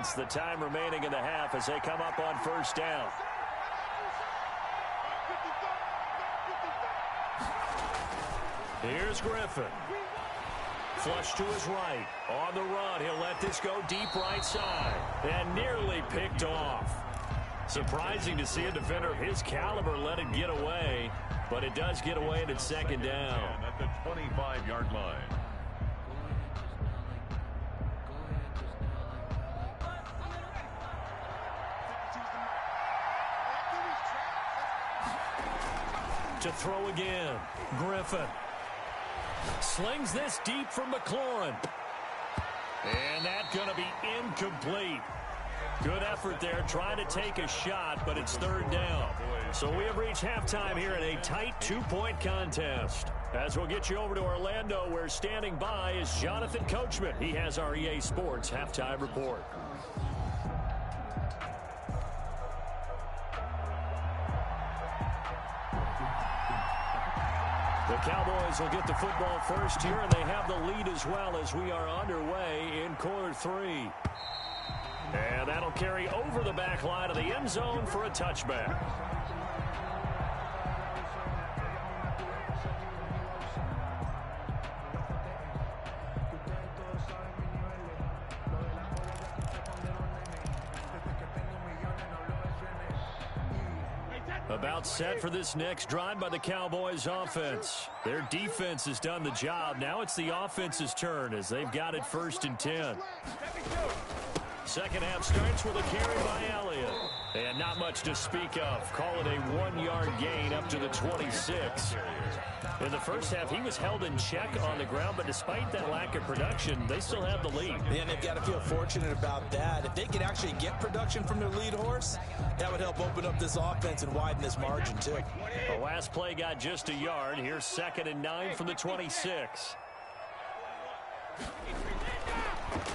seconds, the time remaining in the half as they come up on first down. Here's Griffin. Flush to his right. On the run, he'll let this go deep right side. And nearly picked off. Surprising to see a defender of his caliber let it get away. But it does get away and it's second down. At the 25-yard line. To throw again. Griffin. Slings this deep from McLaurin. And that's going to be incomplete. Good effort there, trying to take a shot, but it's third down. So we have reached halftime here in a tight 2-point contest. As we'll get you over to Orlando, where standing by is Jonathan Coachman. He has our EA Sports halftime report. The Cowboys will get the football first here, and they have the lead as well as we are underway in quarter 3. And that'll carry over the back line of the end zone for a touchback. About set for this next drive by the Cowboys offense. Their defense has done the job. Now it's the offense's turn as they've got it 1st and 10. Second half starts with a carry by Elliott. And not much to speak of. Call it a 1-yard gain up to the 26. In the first half, he was held in check on the ground, but despite that lack of production, they still have the lead. And they've got to feel fortunate about that. If they could actually get production from their lead horse, that would help open up this offense and widen this margin, too. The last play got just a yard. Here's 2nd and 9 from the 26.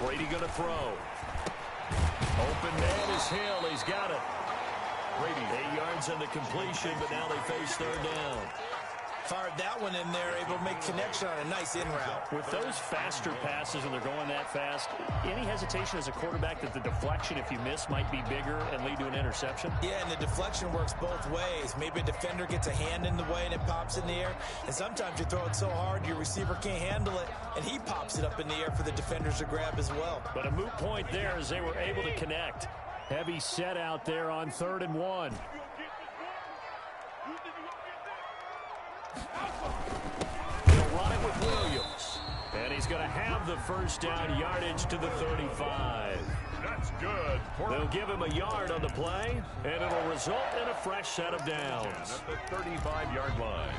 Brady going to throw. Open man is Hill. He's got it. Brady 8 yards on the completion, but now they face third down. Fired that one in there, able to make connection on a nice in route. With those faster passes and they're going that fast, any hesitation as a quarterback that the deflection, if you miss, might be bigger and lead to an interception? Yeah, and the deflection works both ways. Maybe a defender gets a hand in the way and it pops in the air. And sometimes you throw it so hard your receiver can't handle it, and he pops it up in the air for the defenders to grab as well. But a moot point there as they were able to connect. Heavy set out there on 3rd and 1. He'll run it with Williams. And he's going to have the first down, yardage to the 35. That's good. They'll give him a yard on the play, and it'll result in a fresh set of downs. At the 35-yard line.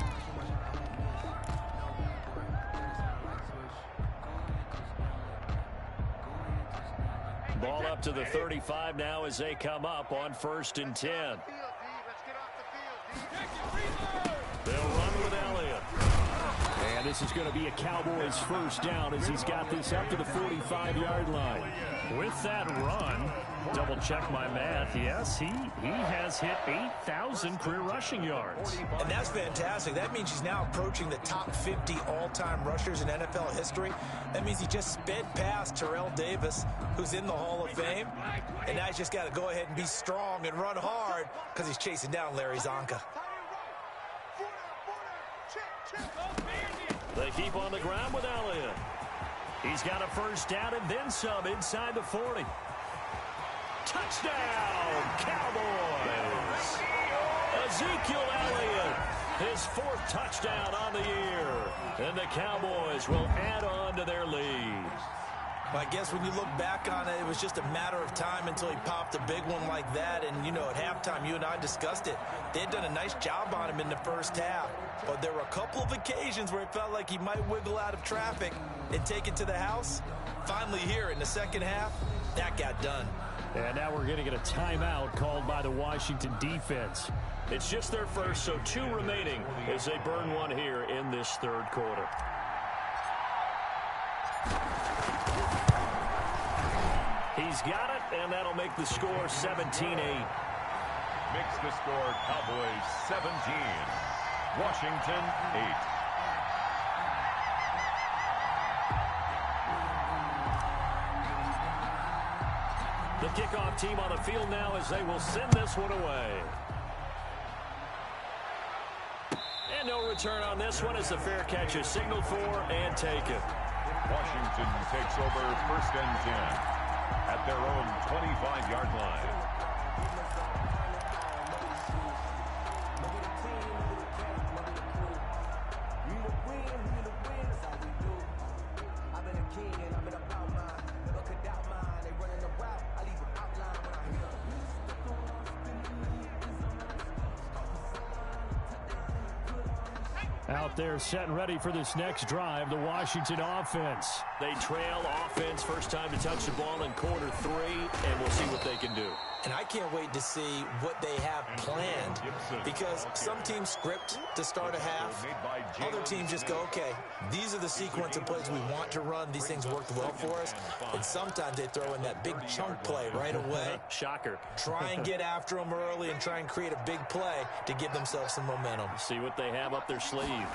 Ball up to the 35 now as they come up on 1st and 10. They'll run with Elliott. And this is going to be a Cowboys first down as he's got this up to the 45-yard line. With that run, double check my math, yes, he has hit 8,000 career rushing yards. And that's fantastic. That means he's now approaching the top 50 all-time rushers in NFL history. That means he just sped past Terrell Davis, who's in the Hall of Fame. And now he's just got to go ahead and be strong and run hard because he's chasing down Larry Zonka. They keep on the ground with Elliott. He's got a first down and then some inside the 40. Touchdown, Cowboys! Ezekiel Elliott, his 4th touchdown on the year. And the Cowboys will add on to their lead. I guess when you look back on it, it was just a matter of time until he popped a big one like that. And, you know, at halftime, you and I discussed it. They had done a nice job on him in the first half. But there were a couple of occasions where it felt like he might wiggle out of traffic and take it to the house. Finally here in the second half, that got done. And now we're going to get a timeout called by the Washington defense. It's just their first, so 2 remaining as they burn one here in this third quarter. He's got it, and that'll make the score 17-8. Makes the score Cowboys 17, Washington 8. The kickoff team on the field now as they will send this one away. And no return on this one as the fair catch is signaled for and taken. Washington takes over 1st and 10 at their own 25-yard line. Out there set and ready for this next drive, the Washington offense. They trail offense, first time to touch the ball in quarter 3, and we'll see what they can do. And I can't wait to see what they have planned, because some teams script to start a half. Other teams just go, okay, these are the sequence of plays we want to run. These things worked well for us. And sometimes they throw in that big chunk play right away. Shocker. Try and get after them early and try and create a big play to give themselves some momentum. See what they have up their sleeve.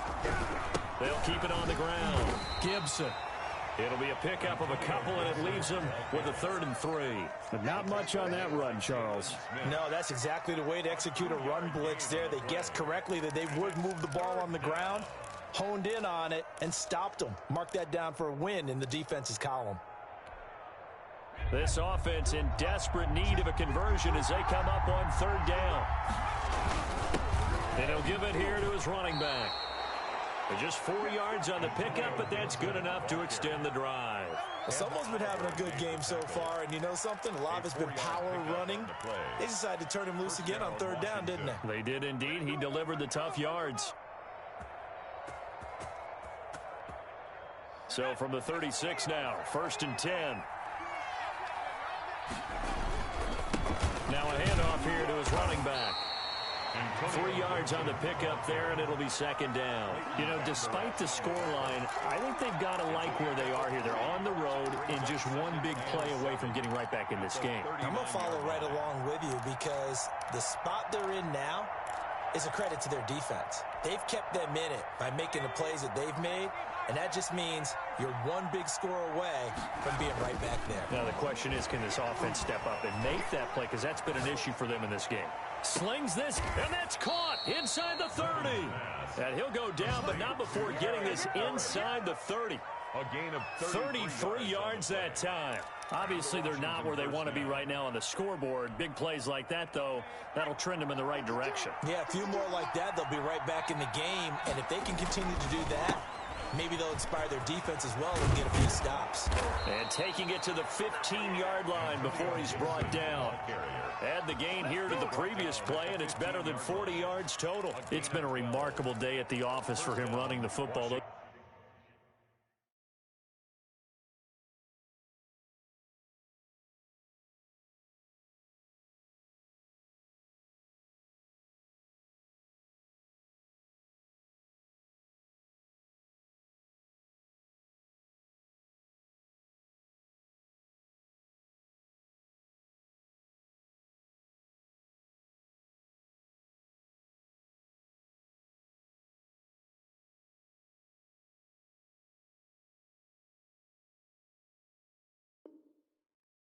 They'll keep it on the ground. Gibson. It'll be a pickup of a couple, and it leaves them with a 3rd and 3. But not much on that run, Charles. No, that's exactly the way to execute a run blitz there. They guessed correctly that they would move the ball on the ground, honed in on it, and stopped them. Mark that down for a win in the defense's column. This offense in desperate need of a conversion as they come up on 3rd down. And he'll give it here to his running back. Just 4 yards on the pickup, but that's good enough to extend the drive. Well, someone's been having a good game so far, and you know something? A lot of it's been power running. They decided to turn him loose again on 3rd down, didn't they? They did indeed. He delivered the tough yards. So from the 36 now, 1st and 10. Now a handoff here to his running back. 3 yards on the pickup there, and it'll be 2nd down. You know, despite the scoreline, I think they've got to like where they are here. They're on the road and just one big play away from getting right back in this game. I'm going to follow right along with you because the spot they're in now is a credit to their defense. They've kept them in it by making the plays that they've made, and that just means you're one big score away from being right back there. Now the question is, can this offense step up and make that play? Because that's been an issue for them in this game. Slings this, and that's caught inside the 30. And he'll go down, but not before getting this inside the 30. A gain of 33 yards that time. Obviously, they're not where they want to be right now on the scoreboard. Big plays like that, though, that'll trend them in the right direction. Yeah, a few more like that, they'll be right back in the game. And if they can continue to do that, maybe they'll inspire their defense as well and get a few stops. And taking it to the 15-yard line before he's brought down. Add the gain here to the previous play, and it's better than 40 yards total. It's been a remarkable day at the office for him running the football.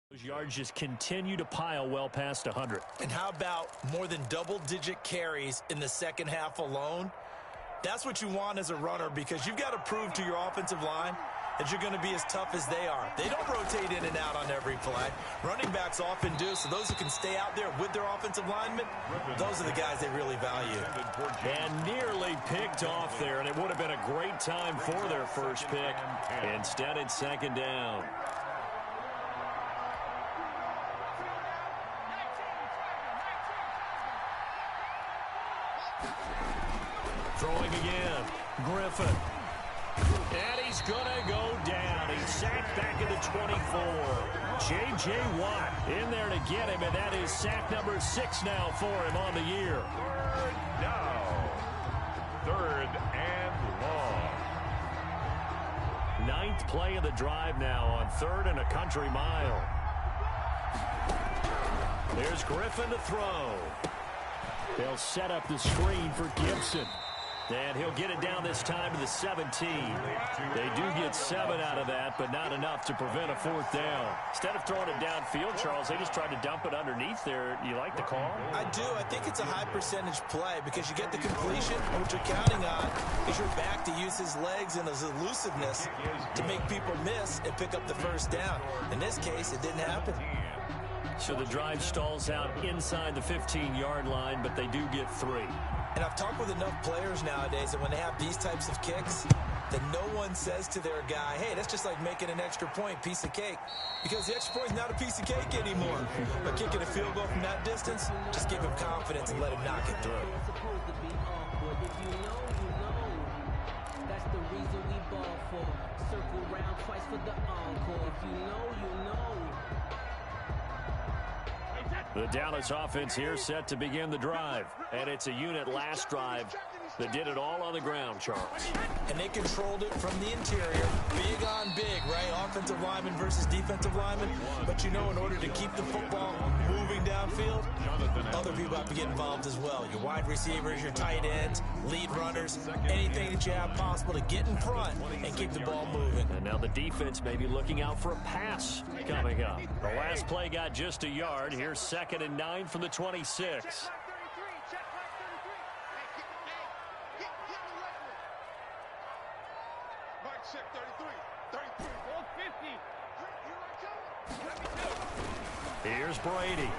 Those yards just continue to pile well past 100. And how about more than double-digit carries in the second half alone? That's what you want as a runner, because you've got to prove to your offensive line that you're going to be as tough as they are. They don't rotate in and out on every play. Running backs often do, so those who can stay out there with their offensive linemen, those are the guys they really value. And nearly picked off there, and it would have been a great time for their first pick. Instead, it's 2nd down. Throwing again, Griffin. And he's going to go down. He's sacked back at the 24. J.J. Watt in there to get him, and that is sack number 6 now for him on the year. 3rd down. 3rd and long. 9th play of the drive now on 3rd and a country mile. There's Griffin to throw. They'll set up the screen for Gibson. And he'll get it down this time to the 17. They do get 7 out of that, but not enough to prevent a 4th down. Instead of throwing it downfield, Charles, they just tried to dump it underneath there. You like the call? I do. I think it's a high percentage play because you get the completion, and what you're counting on is your back to use his legs and his elusiveness to make people miss and pick up the 1st down. In this case, it didn't happen. So the drive stalls out inside the 15-yard line, but they do get 3. And I've talked with enough players nowadays that when they have these types of kicks, that no one says to their guy, hey, that's just like making an extra point, piece of cake. Because the extra point is not a piece of cake anymore. But kicking a field goal from that distance, just give him confidence and let him knock it through. That's the reason we ball for. Circle round twice for the encore. If you know, you know. The Dallas offense here set to begin the drive. And it's a unit last drive that did it all on the ground, Charles. And they controlled it from the interior. Big on big, right? Offensive lineman versus defensive lineman. But you know, in order to keep the football moving downfield, other people have to get involved as well. Your wide receivers, your tight ends, lead runners, anything that you have possible to get in front and keep the ball moving. And now the defense may be looking out for a pass coming up. The last play got just a yard. Here's 2nd and 9 from the 26. Here's Brady.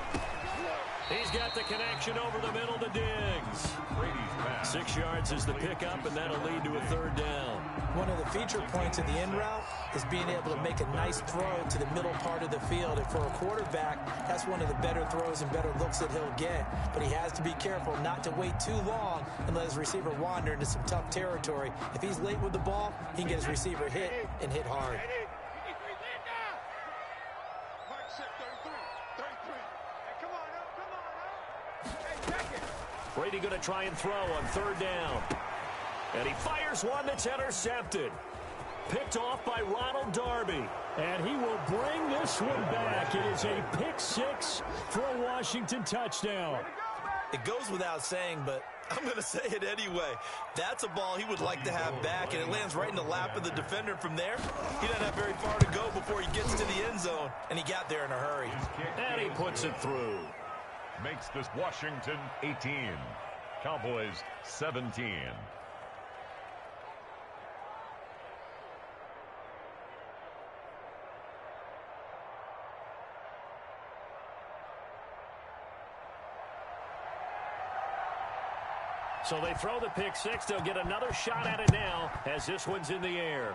He's got the connection over the middle to Diggs. 6 yards is the pickup, and that'll lead to a 3rd down. One of the feature points of the in route is being able to make a nice throw to the middle part of the field. And for a quarterback, that's one of the better throws and better looks that he'll get. But he has to be careful not to wait too long and let his receiver wander into some tough territory. If he's late with the ball, he can get his receiver hit and hit hard. Brady going to try and throw on 3rd down. And he fires one that's intercepted. Picked off by Ronald Darby. And he will bring this one back. It is a pick-6 for a Washington touchdown. It goes without saying, but I'm going to say it anyway. That's a ball he would like to have back, and it lands right in the lap of the defender from there. He doesn't have very far to go before he gets to the end zone, and he got there in a hurry. And he puts it through. Makes this Washington 18. Cowboys 17. So they throw the pick-6. They'll get another shot at it now as this one's in the air.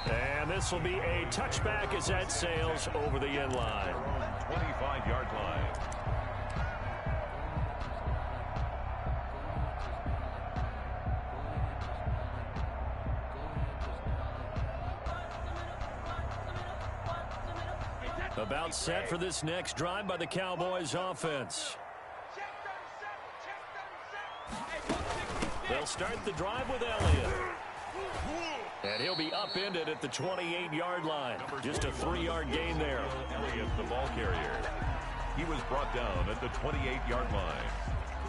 And this will be a touchback as that sails over the end line. 25-yard line. About set for this next drive by the Cowboys offense. They'll start the drive with Elliott. And he'll be upended at the 28-yard line. Just a 3-yard gain there. Elliott, the ball carrier. He was brought down at the 28-yard line.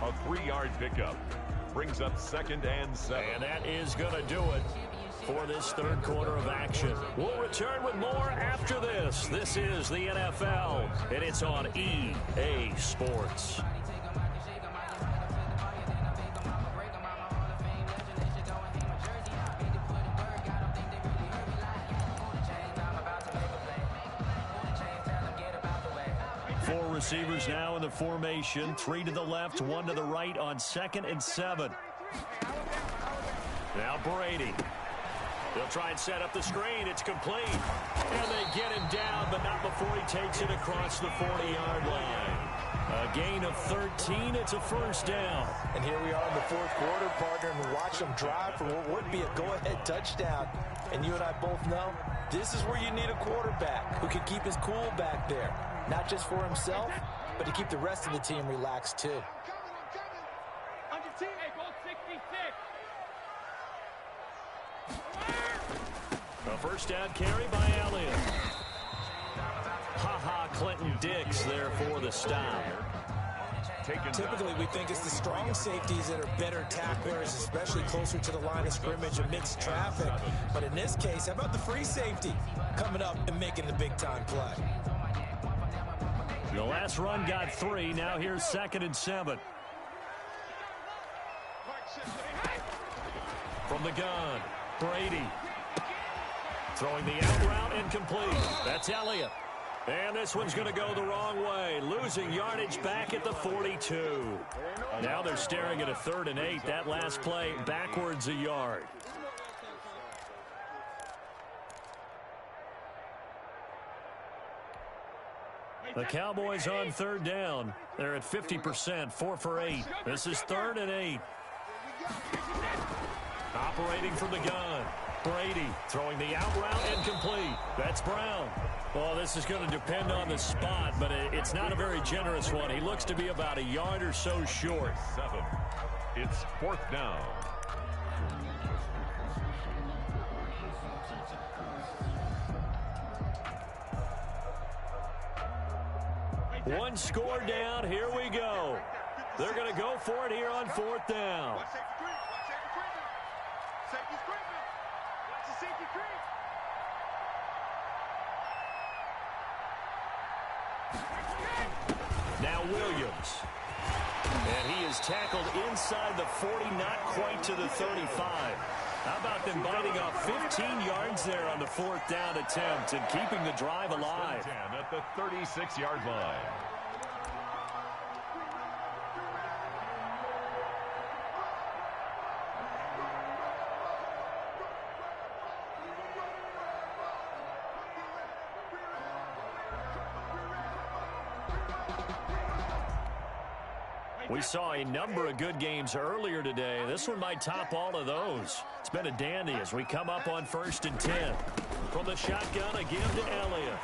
A 3-yard pickup brings up 2nd and 7. And that is going to do it for this 3rd quarter of action. We'll return with more after this. This is the NFL, and it's on EA Sports. Receivers now in the formation. 3 to the left, 1 to the right on 2nd and 7. Now Brady. They'll try and set up the screen. It's complete. And they get him down, but not before he takes it across the 40-yard line. A gain of 13. It's a 1st down. And here we are in the 4th quarter, partner, and we watch them drive for what would be a go-ahead touchdown. And you and I both know this is where you need a quarterback who can keep his cool back there. Not just for himself, but to keep the rest of the team relaxed, too. A 1st down carry by Elliott. Ha-ha, Clinton Dix there for the stop. Typically, we think it's the strong safeties that are better tacklers, especially closer to the line of scrimmage amidst traffic. But in this case, how about the free safety coming up and making the big-time play? The last run got 3. Now here's 2nd and 7. From the gun, Brady. Throwing the out route incomplete. That's Elliott. And this one's going to go the wrong way. Losing yardage back at the 42. Now they're staring at a 3rd and 8. That last play backwards a yard. The Cowboys on 3rd down. They're at 50%, 4 for 8. This is 3rd and 8. Operating from the gun. Brady throwing the out route incomplete. That's Brown. Well, this is going to depend on the spot, but it's not a very generous one. He looks to be about a yard or so short. 7. It's 4th down. One score down. Here we go. They're going to go for it here on 4th down. Now Williams. And he is tackled inside the 40, not quite to the 35. How about them biting off 15 yards there on the 4th down attempt and keeping the drive alive? 10 at the 36-yard line. We saw a number of good games earlier today. This one might top all of those. It's been a dandy as we come up on 1st and 10. From the shotgun, a give to Elliott.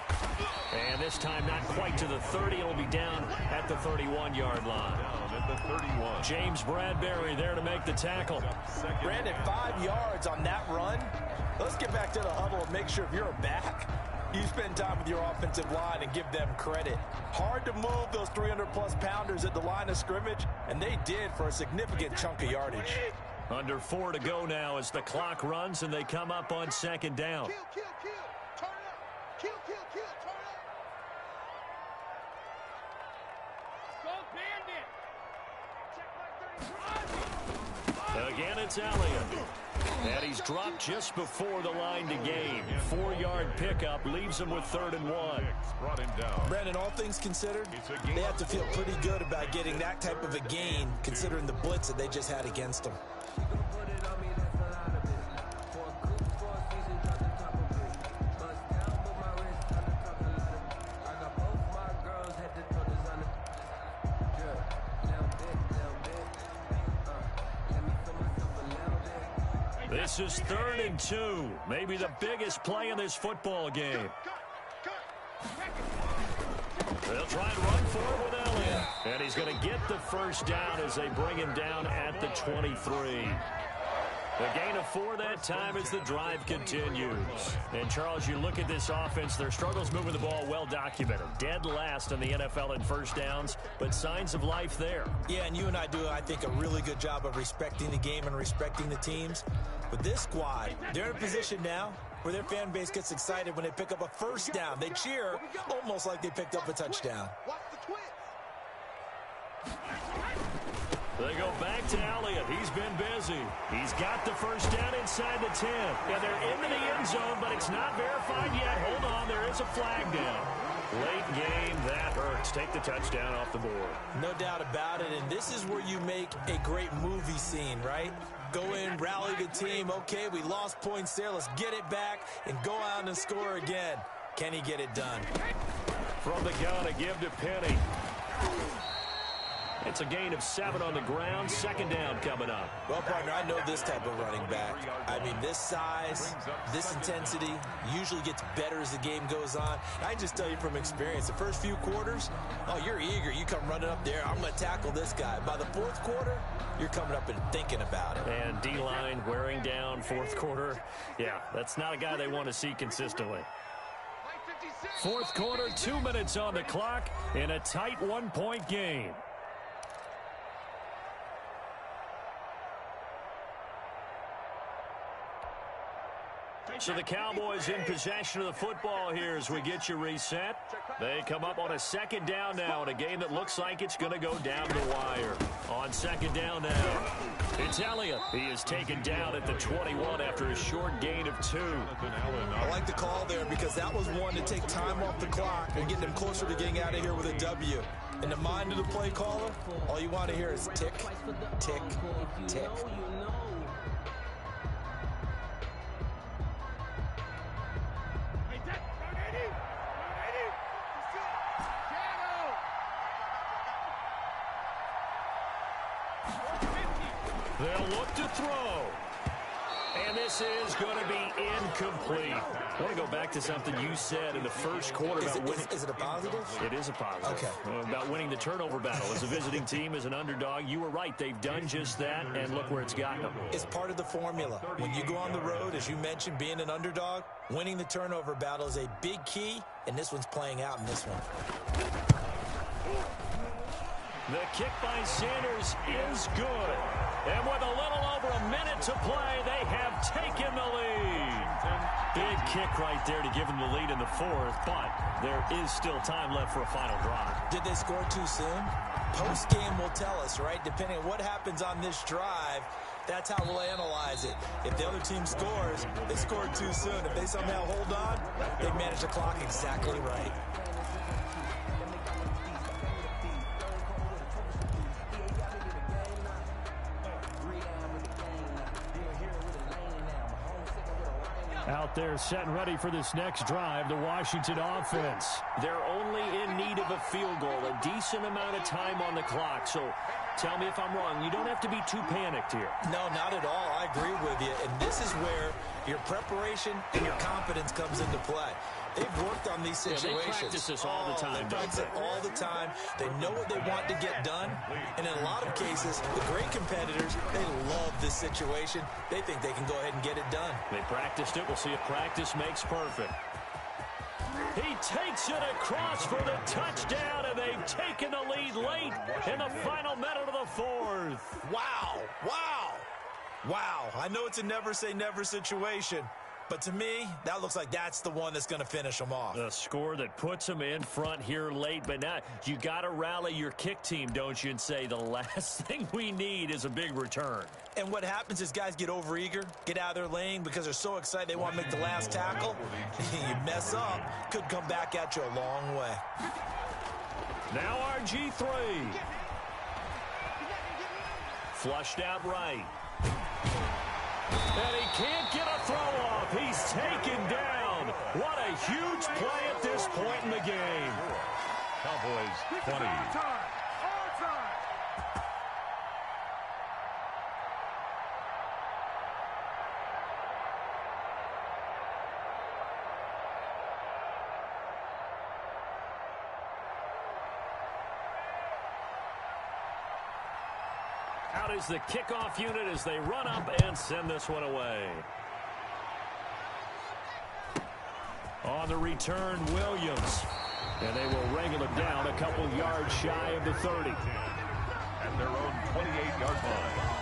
And this time not quite to the 30. It'll be down at the 31-yard line. Down at the 31. James Bradbury there to make the tackle. Brandon, 5 yards on that run. Let's get back to the huddle and make sure if you're a back, you spend time with your offensive line and give them credit. Hard to move those 300-plus pounders at the line of scrimmage, and they did for a significant chunk of yardage. Under 4 to go now as the clock runs and they come up on 2nd down. Again, it's Elliott. And he's dropped just before the line to gain. 4-yard pickup leaves him with 3rd and 1. Brought him down. Brandon, all things considered, they have to feel pretty good about getting that type of a gain, considering the blitz that they just had against them. This is 3rd and 2. Maybe the biggest play in this football game. They'll try and run for it with Elliott. And he's going to get the 1st down as they bring him down at the 23. The gain of 4 that time as the drive continues. And, Charles, you look at this offense, their struggles moving the ball well documented. Dead last in the NFL in 1st downs, but signs of life there. Yeah, and you and I do, I think, a really good job of respecting the game and respecting the teams. But this squad, they're in a position now where their fan base gets excited when they pick up a 1st down. They cheer almost like they picked up a touchdown. They go back to Elliott. He's been busy. He's got the 1st down inside the 10. Yeah, they're into the end zone, but it's not verified yet. Hold on, there is a flag down. Late game, that hurts. Take the touchdown off the board. No doubt about it, and this is where you make a great movie scene, right? Go in, rally the team. Okay, we lost points there. Let's get it back and go out and score again. Can he get it done? From the gun, a give to Penny. It's a gain of 7 on the ground. 2nd down coming up. Well, partner, I know this type of running back. I mean, this size, this intensity usually gets better as the game goes on. I just tell you from experience, the first few quarters, oh, you're eager. You come running up there. I'm going to tackle this guy. By the 4th quarter, you're coming up and thinking about it. And D-line wearing down 4th quarter. Yeah, that's not a guy they want to see consistently. 4th quarter, 2 minutes on the clock in a tight 1-point game. So the Cowboys in possession of the football here as we get you reset. They come up on a second down now in a game that looks like it's going to go down the wire. On second down now, it's Elliott. He is taken down at the 21 after a short gain of 2. I like the call there because that was one to take time off the clock and get them closer to getting out of here with a W. In the mind of the play caller, all you want to hear is tick, tick, tick. They'll look to throw. And this is going to be incomplete. I want to go back to something you said in the first quarter about winning. Is it a positive? It is a positive. Okay. About winning the turnover battle. As a visiting team, as an underdog, you were right. They've done just that, and look where it's gotten them. It's part of the formula. When you go on the road, as you mentioned, being an underdog, winning the turnover battle is a big key, and this one's playing out in this one. The kick by Sanders is good. And with a little over a minute to play, they have taken the lead. Big kick right there to give them the lead in the fourth, but there is still time left for a final drive. Did they score too soon? Post-game will tell us, right? Depending on what happens on this drive, that's how we'll analyze it. If the other team scores, they scored too soon. If they somehow hold on, they manage the clock exactly right. Out there set and ready for this next drive, the Washington offense. They're only in need of a field goal, a decent amount of time on the clock. So tell me if I'm wrong. You don't have to be too panicked here. No, not at all. I agree with you. And this is where your preparation and your confidence comes into play. They've worked on these situations. They practice this all the time. They practice it all the time. They know what they want to get done. And in a lot of cases, the great competitors, they love this situation. They think they can go ahead and get it done. They practiced it. We'll see if practice makes perfect. He takes it across for the touchdown, and they've taken the lead late in the final minute of the fourth. Wow. Wow. Wow. I know it's a never-say-never situation. But to me, that looks like that's the one that's going to finish them off. The score that puts them in front here late. But now you got to rally your kick team, don't you, and say the last thing we need is a big return. And what happens is guys get overeager, get out of their lane because they're so excited they want to make the last tackle. You mess up, could come back at you a long way. Now RG3. Flushed out right. And he can't get a throw off. He's taken down. What a huge play at this point in the game. Cowboys 20. Out is the kickoff unit as they run up and send this one away. On the return, Williams. And they will wrangle it down a couple yards shy of the 30. At their own 28-yard line.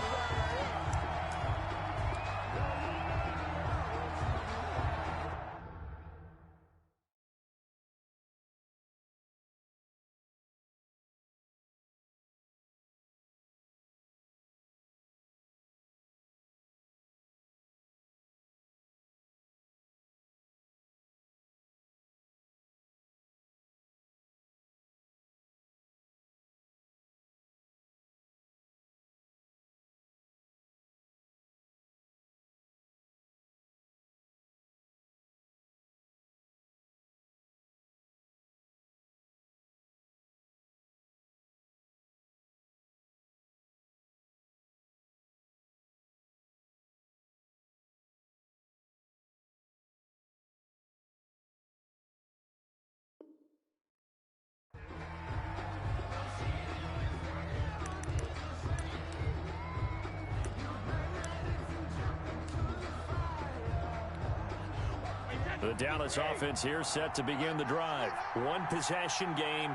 The Dallas offense here set to begin the drive. One possession game.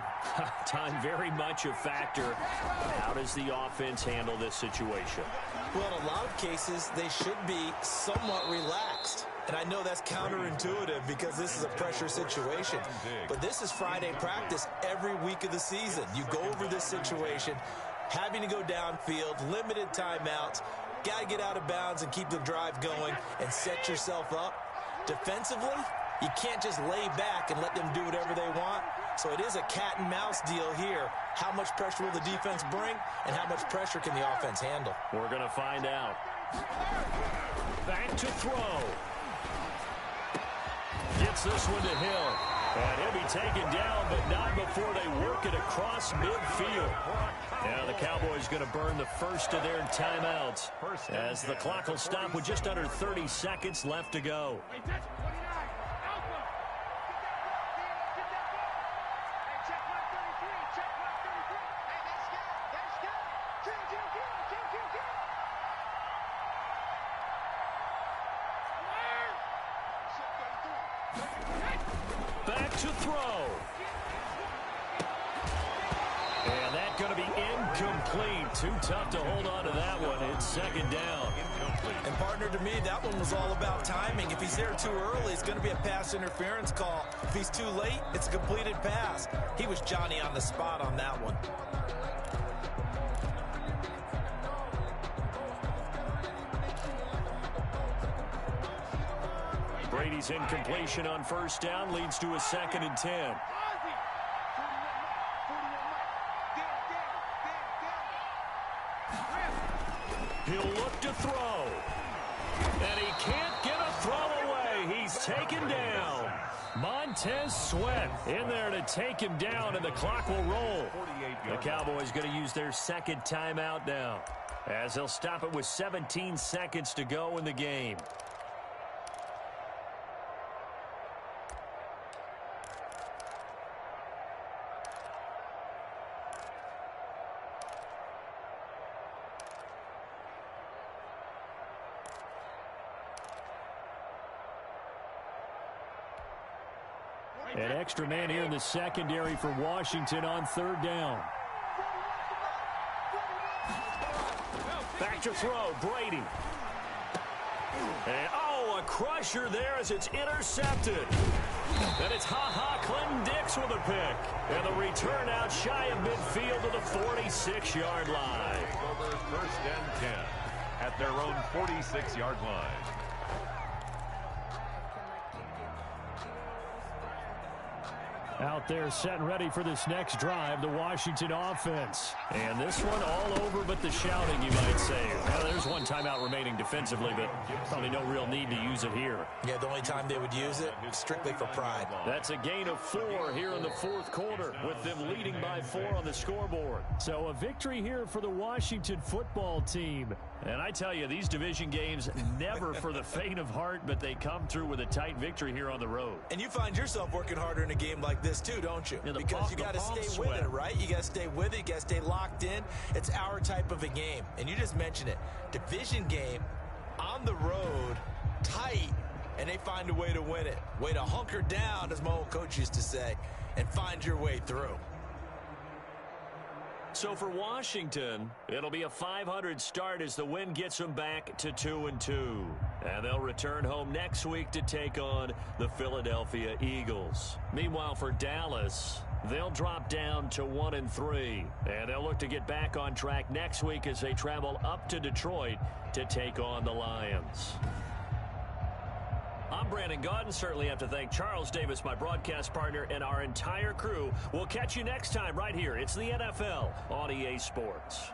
Time very much a factor. How does the offense handle this situation? Well, in a lot of cases, they should be somewhat relaxed. And I know that's counterintuitive because this is a pressure situation. But this is Friday practice every week of the season. You go over this situation, having to go downfield, limited timeouts, got to get out of bounds and keep the drive going and set yourself up. Defensively, you can't just lay back and let them do whatever they want. So it is a cat and mouse deal here. How much pressure will the defense bring, and how much pressure can the offense handle? We're going to find out. Back to throw. Gets this one to Hill. And he'll be taken down, but not before they work it across midfield. Now the Cowboys going to burn the first of their timeouts as the clock will stop with just under 30 seconds left to go. Back to throw. And that's going to be incomplete. Too tough to hold on to that one. It's second down. And partner, to me, that one was all about timing. If he's there too early, it's going to be a pass interference call. If he's too late, it's a completed pass. He was Johnny on the spot on that one. Brady's incompletion on first down leads to a 2nd and 10. He'll look to throw. And he can't get a throw away. He's taken down. Montez Sweat in there to take him down, and the clock will roll. The Cowboys going to use their second timeout now, as they'll stop it with 17 seconds to go in the game. An extra man here in the secondary for Washington on third down. Back to throw, Brady. And, a crusher there as it's intercepted. And it's Clinton Dix with a pick. And the return out shy of midfield to the 46-yard line. Over 1st and 10 at their own 46-yard line. Out there set and ready for this next drive, the Washington offense. And this one all over but the shouting, you might say. Well, there's one timeout remaining defensively, but probably no real need to use it here. Yeah, the only time they would use it, strictly for pride. That's a gain of 4 here in the 4th quarter, with them leading by 4 on the scoreboard. So a victory here for the Washington football team. And I tell you, these division games, never for the faint of heart, but they come through with a tight victory here on the road. And you find yourself working harder in a game like this too, don't you? Yeah, because you got to stay with it, right? You got to stay with it. You got to stay locked in. It's our type of a game. And you just mentioned it. Division game, on the road, tight, and they find a way to win it. Way to hunker down, as my old coach used to say, and find your way through. So for Washington, it'll be a 500 start as the win gets them back to 2-2. And they'll return home next week to take on the Philadelphia Eagles. Meanwhile, for Dallas, they'll drop down to 1-3. And they'll look to get back on track next week as they travel up to Detroit to take on the Lions. I'm Brandon Gaudin. Certainly have to thank Charles Davis, my broadcast partner, and our entire crew. We'll catch you next time right here. It's the NFL on EA Sports.